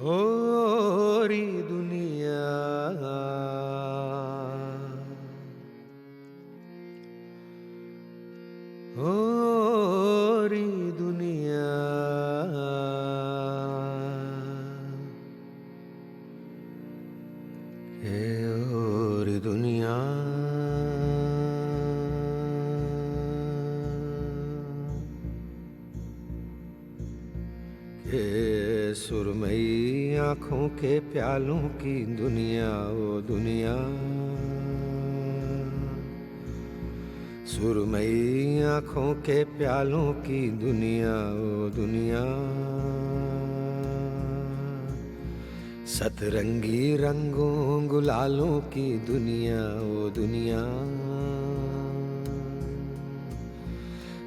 ओ री दुनिया, ओ री दुनिया, हे ओ री दुनिया। के सुरमई आँखों के प्यालों की दुनिया, ओ दुनिया। सुरमई आँखों के प्यालों की दुनिया, ओ दुनिया। सतरंगी रंगों गुलालों की दुनिया, ओ दुनिया।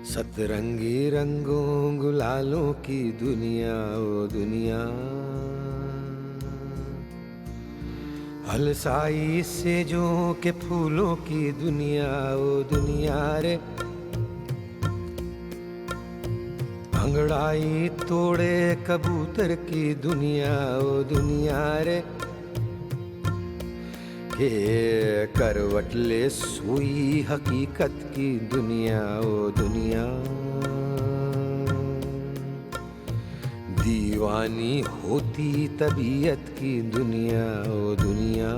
सतरंगी रंगों गुलालों की दुनिया, ओ दुनिया। अलसाई सेजों के फूलों की दुनिया, ओ दुनिया रे। अंगड़ाई तोड़े कबूतर की दुनिया, ओ दुनिया रे। के करवट ले सोई हकीकत की दुनिया, ओ दुनिया। दीवानी होती तबीयत की दुनिया, ओ दुनिया।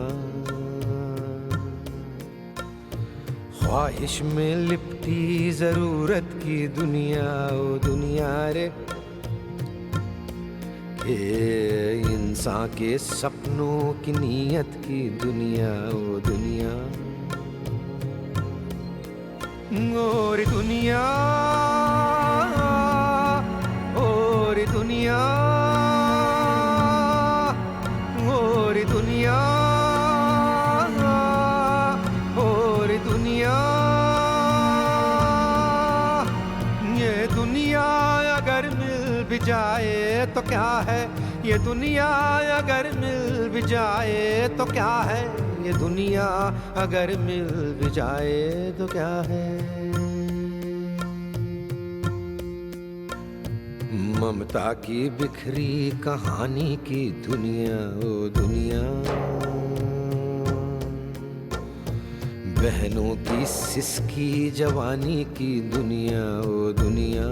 ख्वाहिश में लिपटी जरूरत की दुनिया, ओ दुनिया रे। इंसान के सपनों की नीयत की दुनिया, ओ दुनिया। और दुनिया, और दुनिया, और दुनिया, और दुनिया। ये दुनिया अगर मिल भी जाए तो क्या है, ये दुनिया अगर मिल भी जाए तो क्या है, ये दुनिया अगर मिल भी जाए तो क्या है। ममता की बिखरी कहानी की दुनिया, ओ दुनिया। बहनों की सिसकी जवानी की दुनिया, ओ दुनिया।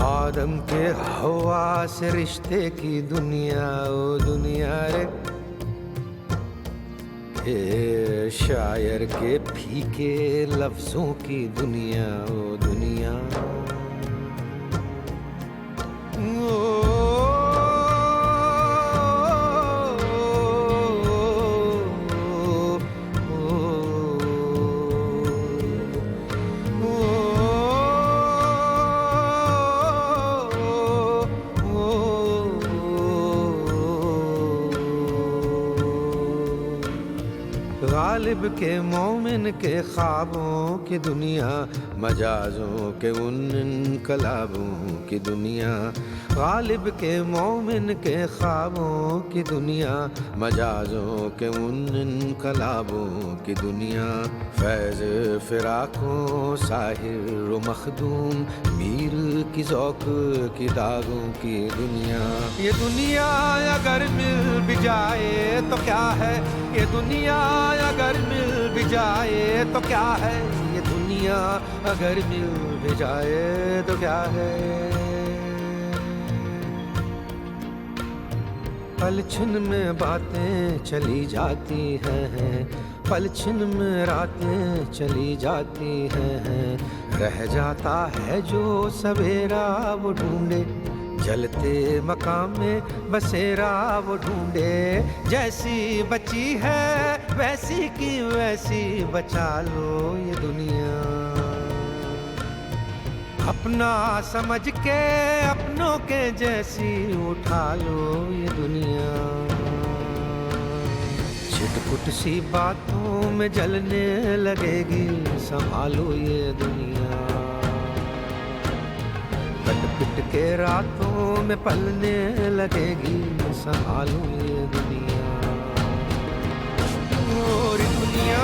आदम के हवा से रिश्ते की दुनिया, ओ दुनिया रे। शायर के फीके लफ्जों की दुनिया, ओ दुनिया। गालिब के मोमिन के ख्वाबों की दुनिया, मजाजों के उन इनकलाबों की दुनिया। गालिब के मोमिन के ख्वाबों की दुनिया, मजाजों के उन इनकलाबों की दुनिया। फैज़ फिराकों साहिर व मखदूम, मीर की ज़ौक़ की दागों की दुनिया। ये दुनिया अगर मिल भी जाए तो क्या है, ये दुनिया अगर मिल भी जाए तो क्या है, ये दुनिया अगर मिल भी जाए तो क्या है। पलछिन में बातें चली जाती हैं, पलछिन में रातें चली जाती हैं। रह जाता है जो सवेरा वो ढूंढे, जलते मकाम में बसेरा वो ढूंढे। जैसी बची है वैसी की वैसी बचा लो ये दुनिया। अपना समझ के अपनों के जैसी उठा लो ये दुनिया। छिटपुट सी बातों में जलने लगेगी, संभालो ये दुनिया। कट-पिट के रातों में पलने लगेगी, संभालो ये दुनिया। और दुनिया,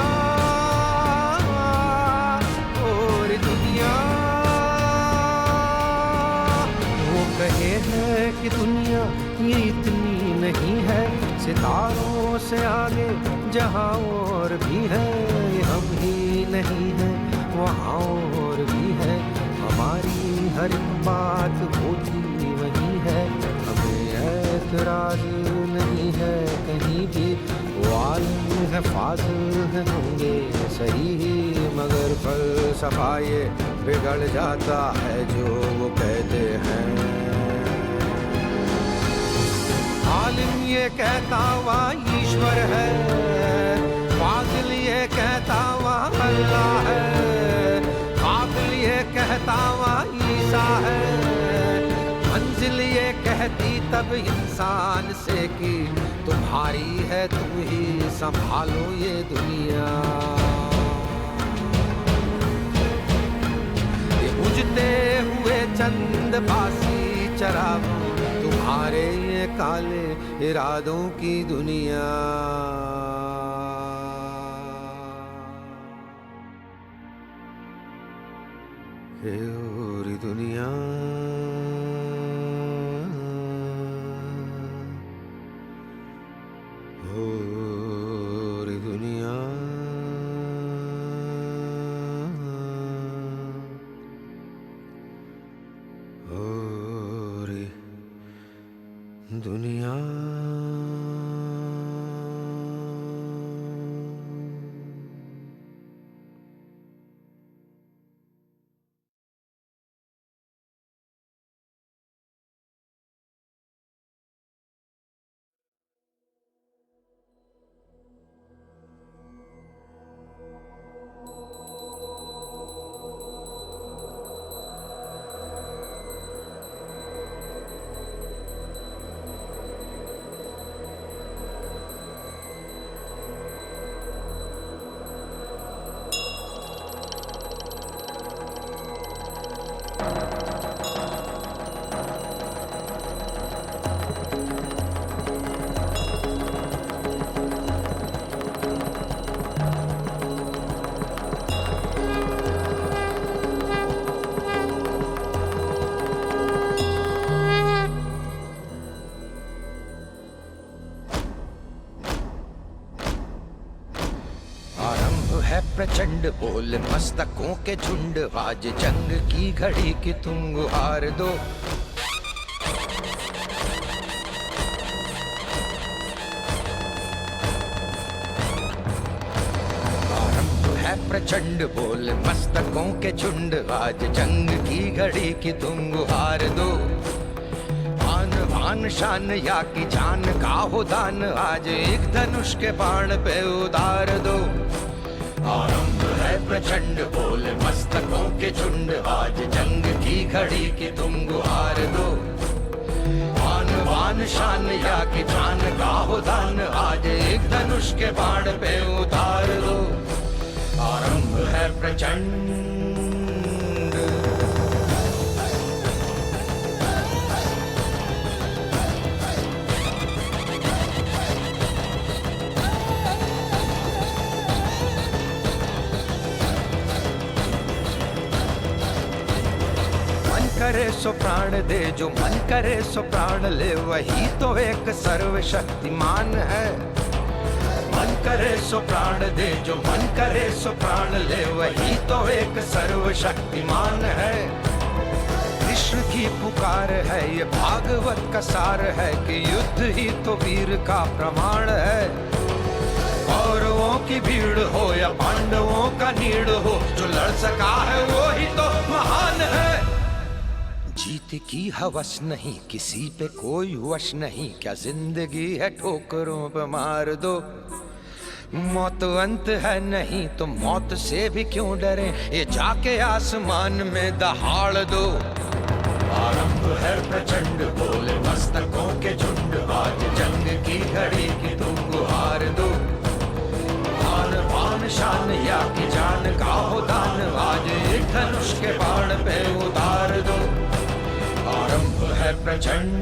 और दुनिया। वो कहे है कि दुनिया ये इतनी नहीं है, सितारों से आगे जहाँ और भी है, हम ही नहीं है वहाँ और भी है, हमारी हर एक बात होती वही है, हमें ऐतराज नहीं है कहीं भी, वो आलिम है फाजिल है होंगे सही ही, मगर फलसफा ये बिगड़ जाता है जो वो कहते हैं। आलिम ये कहता वहाँ ईश्वर है, फाजिल ये कहता वहाँ अल्लाह है, काबिल ये कहता वहाँ ईसा है, मंजिल ये कहती तब इंसान से कि तुम्हारी है तुम ही संभालो ये दुनिया। ये बुझते हुए चंद बासी चरागों, तुम्हारे ये काले इरादों की दुनिया। हे ओरी दुनिया, ओरी दुनिया, ओरी दुनिया। प्रचंड बोल मस्तकों के झुंड, आज जंग की घड़ी की तुम गुहार दो। आरंभ है प्रचंड बोल मस्तकों के झुंड, आज जंग की घड़ी की तुम गुहार दो। आन बान शान या की जान का हो दान, आज एक धनुष के बाण पे उतार दो। आरंभ है प्रचंड बोल मस्तकों के झुंड, आज जंग की घड़ी की तुम गुहार दो। आन बान शान या की जान का हो दान, आज एक धनुष के बाण पे उतार दो। आरंभ है प्रचंड। करे सो प्राण दे, जो मन करे सो प्राण ले, वही तो एक सर्वशक्तिमान है। मन करे सो प्राण दे, जो मन करे सो प्राण ले, वही तो एक सर्वशक्तिमान है। कृष्ण की पुकार है, ये भागवत का सार है कि युद्ध ही तो वीर का प्रमाण है। कौरवों की भीड़ हो या पांडवों का नीड़ हो, जो लड़ सका है वो ही तो महान है। जीत की हवस नहीं, किसी पे कोई वश नहीं, क्या जिंदगी है ठोकरों पे मार दो। मौत अंत है नहीं तो मौत से भी क्यों डरे, ये जाके आसमान में दहाड़ दो। आरंभ है प्रचंड बोले मस्तकों के झुंड, आज जंग की घड़ी की तुम गुहार दो। आन बान शान या की जान का हो दान, आज एक धनुष के बाण पे उतार दो। आरंभ है प्रचंड।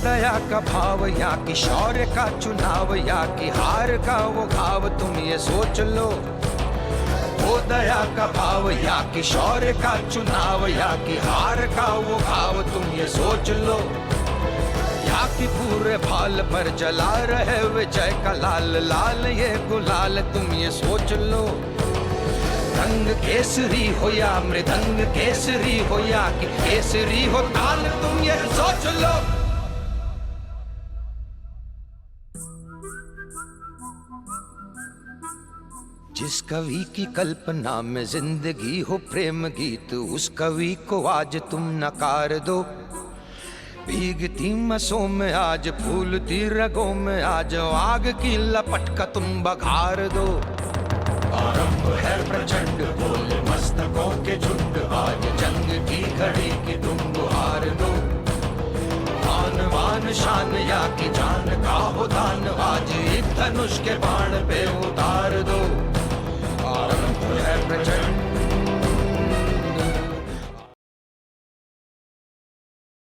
दया का भाव या कि शौर्य का चुनाव, या कि हार का वो घाव, तुम ये सोच लो। वो दया का भाव या कि शौर्य का चुनाव, या कि हार का वो घाव, तुम ये सोच लो। या कि पूरे भाल पर जला रहे विजय का लाल लाल ये गुलाल, तुम ये सोच लो। रंग केसरी हो या मृदंग केसरी हो, या कि केसरी हो ताल, तुम ये सोच लो। जिस कवि की कल्पना में जिंदगी हो प्रेम गीत, उस कवि को आज तुम नकार दो। भीगती मसों में आज, फूलती रगों में आज, आग की लपट का तुम बघार दो। आरंभ है प्रचंड बोल मस्तकों के झुंड, आज जंग की घड़ी की तुम गुहार दो। आन वान शान या कि जान का हो दान, आज एक धनुष के बाण पे उतार